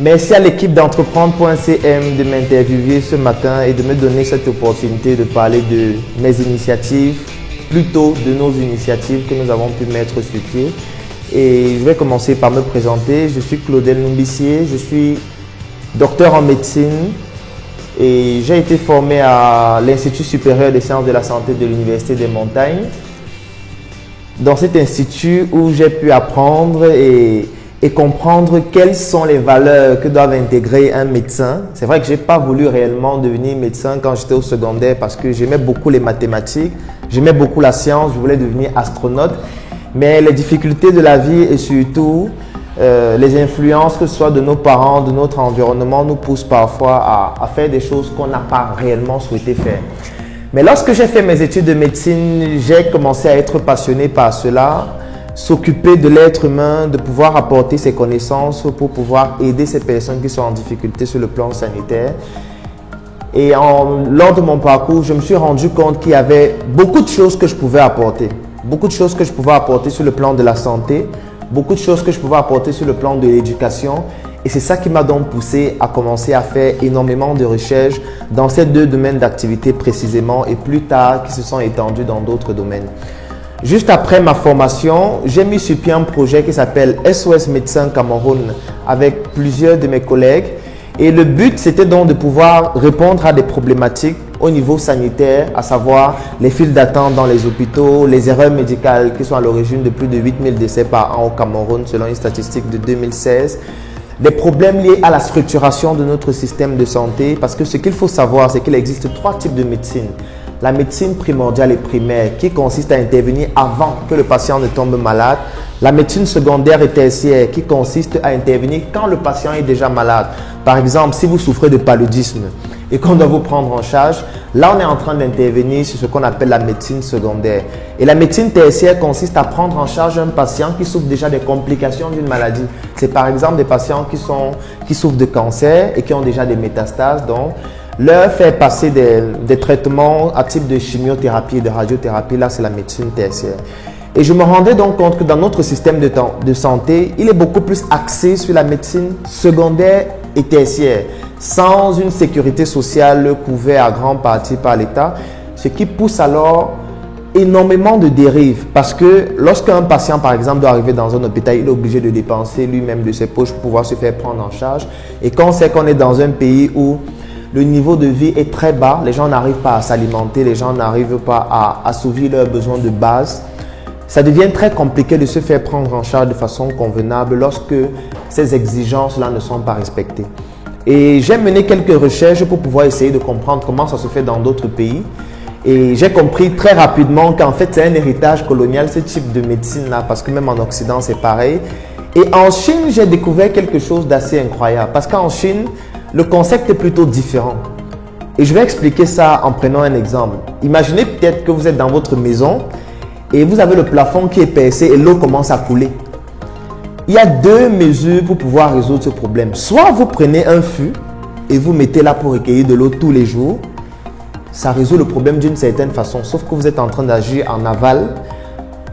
Merci à l'équipe d'entreprendre.cm de m'interviewer ce matin et de me donner cette opportunité de parler de mes initiatives, plutôt de nos initiatives que nous avons pu mettre sur pied. Et je vais commencer par me présenter. Je suis Claudel Numbissier, je suis docteur en médecine et j'ai été formé à l'Institut supérieur des sciences de la santé de l'Université des Montagnes. Dans cet institut où j'ai pu apprendre et comprendre quelles sont les valeurs que doivent intégrer un médecin. C'est vrai que je n'ai pas voulu réellement devenir médecin quand j'étais au secondaire parce que j'aimais beaucoup les mathématiques, j'aimais beaucoup la science, je voulais devenir astronaute. Mais les difficultés de la vie et surtout les influences, que ce soit de nos parents, de notre environnement, nous poussent parfois à faire des choses qu'on n'a pas réellement souhaité faire. Mais lorsque j'ai fait mes études de médecine, j'ai commencé à être passionné par cela. S'occuper de l'être humain, de pouvoir apporter ses connaissances pour pouvoir aider ces personnes qui sont en difficulté sur le plan sanitaire. Et lors de mon parcours, je me suis rendu compte qu'il y avait beaucoup de choses que je pouvais apporter. Beaucoup de choses que je pouvais apporter sur le plan de la santé, beaucoup de choses que je pouvais apporter sur le plan de l'éducation. Et c'est ça qui m'a donc poussé à commencer à faire énormément de recherches dans ces deux domaines d'activité précisément et plus tard qui se sont étendus dans d'autres domaines. Juste après ma formation, j'ai mis sur pied un projet qui s'appelle SOS Médecins Cameroun avec plusieurs de mes collègues. Et le but, c'était donc de pouvoir répondre à des problématiques au niveau sanitaire, à savoir les files d'attente dans les hôpitaux, les erreurs médicales qui sont à l'origine de plus de 8000 décès par an au Cameroun selon une statistique de 2016. Des problèmes liés à la structuration de notre système de santé parce que ce qu'il faut savoir, c'est qu'il existe 3 types de médecine. La médecine primordiale et primaire qui consiste à intervenir avant que le patient ne tombe malade. La médecine secondaire et tertiaire qui consiste à intervenir quand le patient est déjà malade. Par exemple, si vous souffrez de paludisme et qu'on doit vous prendre en charge, là on est en train d'intervenir sur ce qu'on appelle la médecine secondaire. Et la médecine tertiaire consiste à prendre en charge un patient qui souffre déjà des complications d'une maladie. C'est par exemple des patients qui souffrent de cancer et qui ont déjà des métastases. Donc, leur faire passer des traitements à type de chimiothérapie et de radiothérapie, là c'est la médecine tertiaire. Et je me rendais donc compte que dans notre système de santé, il est beaucoup plus axé sur la médecine secondaire et tertiaire, sans une sécurité sociale couverte à grande partie par l'État, ce qui pousse alors énormément de dérives. Parce que lorsqu'un patient, par exemple, doit arriver dans un hôpital, il est obligé de dépenser lui-même de ses poches pour pouvoir se faire prendre en charge. Et quand on sait qu'on est dans un pays où le niveau de vie est très bas, les gens n'arrivent pas à s'alimenter, les gens n'arrivent pas à assouvir leurs besoins de base. Ça devient très compliqué de se faire prendre en charge de façon convenable lorsque ces exigences-là ne sont pas respectées. Et j'ai mené quelques recherches pour pouvoir essayer de comprendre comment ça se fait dans d'autres pays. Et j'ai compris très rapidement qu'en fait, c'est un héritage colonial, ce type de médecine-là, parce que même en Occident, c'est pareil. Et en Chine, j'ai découvert quelque chose d'assez incroyable, parce qu'en Chine, le concept est plutôt différent. Et je vais expliquer ça en prenant un exemple. Imaginez peut-être que vous êtes dans votre maison et vous avez le plafond qui est percé et l'eau commence à couler. Il y a 2 mesures pour pouvoir résoudre ce problème. Soit vous prenez un fût et vous mettez là pour recueillir de l'eau tous les jours. Ça résout le problème d'une certaine façon, sauf que vous êtes en train d'agir en aval.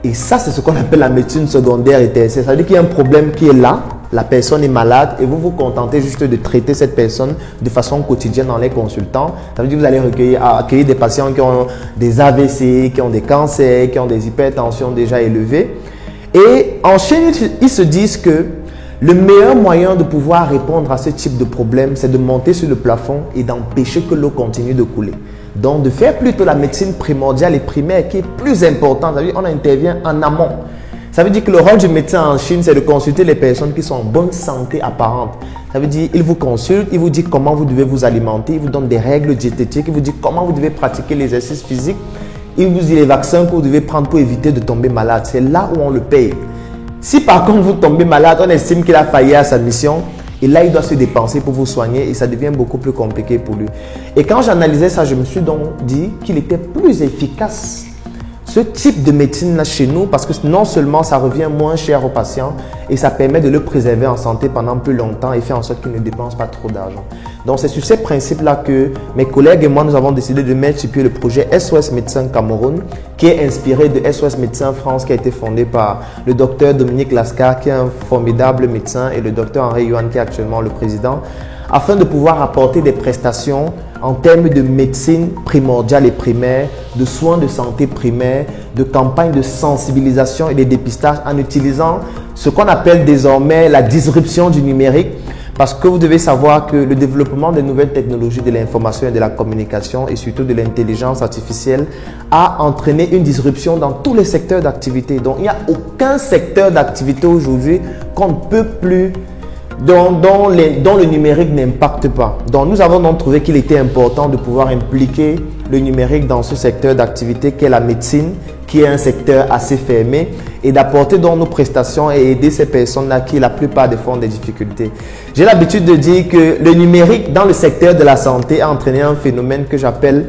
Et ça, c'est ce qu'on appelle la médecine secondaire et tertiaire. Ça veut dire qu'il y a un problème qui est là. La personne est malade et vous vous contentez juste de traiter cette personne de façon quotidienne en les consultant. Ça veut dire que vous allez accueillir des patients qui ont des AVC, qui ont des cancers, qui ont des hypertensions déjà élevées. Et en Chine, ils se disent que le meilleur moyen de pouvoir répondre à ce type de problème, c'est de monter sur le plafond et d'empêcher que l'eau continue de couler. Donc, de faire plutôt la médecine primordiale et primaire qui est plus importante. Ça veut dire qu'on intervient en amont. Ça veut dire que le rôle du médecin en Chine, c'est de consulter les personnes qui sont en bonne santé apparente. Ça veut dire qu'il vous consulte, il vous dit comment vous devez vous alimenter, il vous donne des règles diététiques, il vous dit comment vous devez pratiquer l'exercice physique, il vous dit les vaccins que vous devez prendre pour éviter de tomber malade. C'est là où on le paye. Si par contre vous tombez malade, on estime qu'il a failli à sa mission et là il doit se dépenser pour vous soigner et ça devient beaucoup plus compliqué pour lui. Et quand j'analysais ça, je me suis donc dit qu'il était plus efficace ce type de médecine-là chez nous, parce que non seulement ça revient moins cher aux patients et ça permet de le préserver en santé pendant plus longtemps et faire en sorte qu'il ne dépense pas trop d'argent. Donc c'est sur ces principes-là que mes collègues et moi, nous avons décidé de mettre sur pied le projet SOS Médecins Cameroun, qui est inspiré de SOS Médecins France, qui a été fondé par le docteur Dominique Lascar, qui est un formidable médecin, et le docteur Henri Yuan, qui est actuellement le président, afin de pouvoir apporter des prestations en termes de médecine primordiale et primaire, de soins de santé primaire, de campagnes de sensibilisation et de dépistage en utilisant ce qu'on appelle désormais la disruption du numérique. Parce que vous devez savoir que le développement des nouvelles technologies de l'information et de la communication et surtout de l'intelligence artificielle a entraîné une disruption dans tous les secteurs d'activité. Donc il n'y a aucun secteur d'activité aujourd'hui qu'on ne peut plus dont le numérique n'impacte pas. Donc nous avons donc trouvé qu'il était important de pouvoir impliquer le numérique dans ce secteur d'activité qu'est la médecine, qui est un secteur assez fermé, et d'apporter donc nos prestations et aider ces personnes-là qui la plupart des fois ont des difficultés. J'ai l'habitude de dire que le numérique dans le secteur de la santé a entraîné un phénomène que j'appelle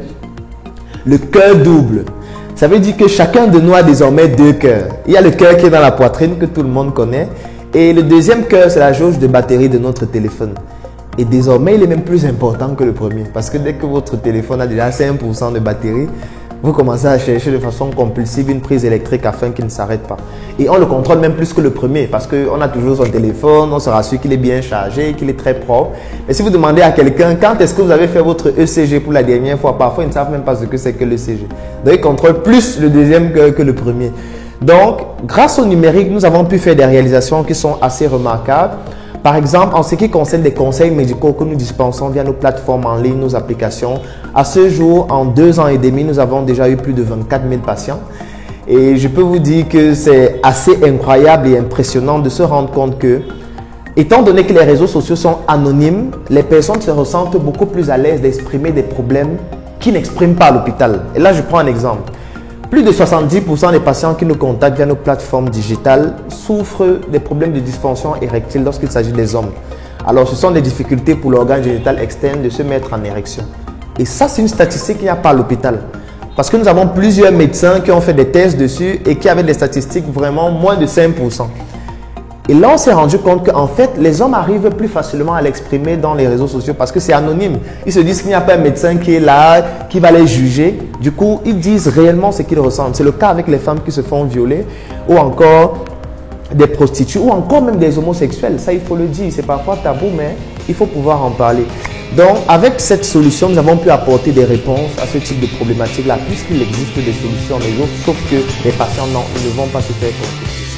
le cœur double. Ça veut dire que chacun de nous a désormais deux cœurs. Il y a le cœur qui est dans la poitrine que tout le monde connaît. Et le deuxième cœur, c'est la jauge de batterie de notre téléphone. Et désormais, il est même plus important que le premier. Parce que dès que votre téléphone a déjà 5% de batterie, vous commencez à chercher de façon compulsive une prise électrique afin qu'il ne s'arrête pas. Et on le contrôle même plus que le premier parce qu'on a toujours son téléphone, on se rassure qu'il est bien chargé, qu'il est très propre. Mais si vous demandez à quelqu'un quand est-ce que vous avez fait votre ECG pour la dernière fois, parfois ils ne savent même pas ce que c'est que l'ECG. Donc ils contrôlent plus le deuxième que le premier. Donc, grâce au numérique, nous avons pu faire des réalisations qui sont assez remarquables. Par exemple, en ce qui concerne des conseils médicaux que nous dispensons via nos plateformes en ligne, nos applications, à ce jour, en 2 ans et demi, nous avons déjà eu plus de 24 000 patients. Et je peux vous dire que c'est assez incroyable et impressionnant de se rendre compte que, étant donné que les réseaux sociaux sont anonymes, les personnes se ressentent beaucoup plus à l'aise d'exprimer des problèmes qu'ils n'expriment pas à l'hôpital. Et là, je prends un exemple. Plus de 70% des patients qui nous contactent via nos plateformes digitales souffrent des problèmes de dysfonction érectile lorsqu'il s'agit des hommes. Alors, ce sont des difficultés pour l'organe génital externe de se mettre en érection. Et ça, c'est une statistique qu'il n'y a pas à l'hôpital. Parce que nous avons plusieurs médecins qui ont fait des tests dessus et qui avaient des statistiques vraiment moins de 5%. Et là, on s'est rendu compte qu'en fait, les hommes arrivent plus facilement à l'exprimer dans les réseaux sociaux parce que c'est anonyme. Ils se disent qu'il n'y a pas un médecin qui est là, qui va les juger. Du coup, ils disent réellement ce qu'ils ressentent. C'est le cas avec les femmes qui se font violer ou encore des prostituées ou encore même des homosexuels. Ça, il faut le dire. C'est parfois tabou, mais il faut pouvoir en parler. Donc, avec cette solution, nous avons pu apporter des réponses à ce type de problématique-là puisqu'il existe des solutions, mais sauf que les patients ne vont pas se faire consulter.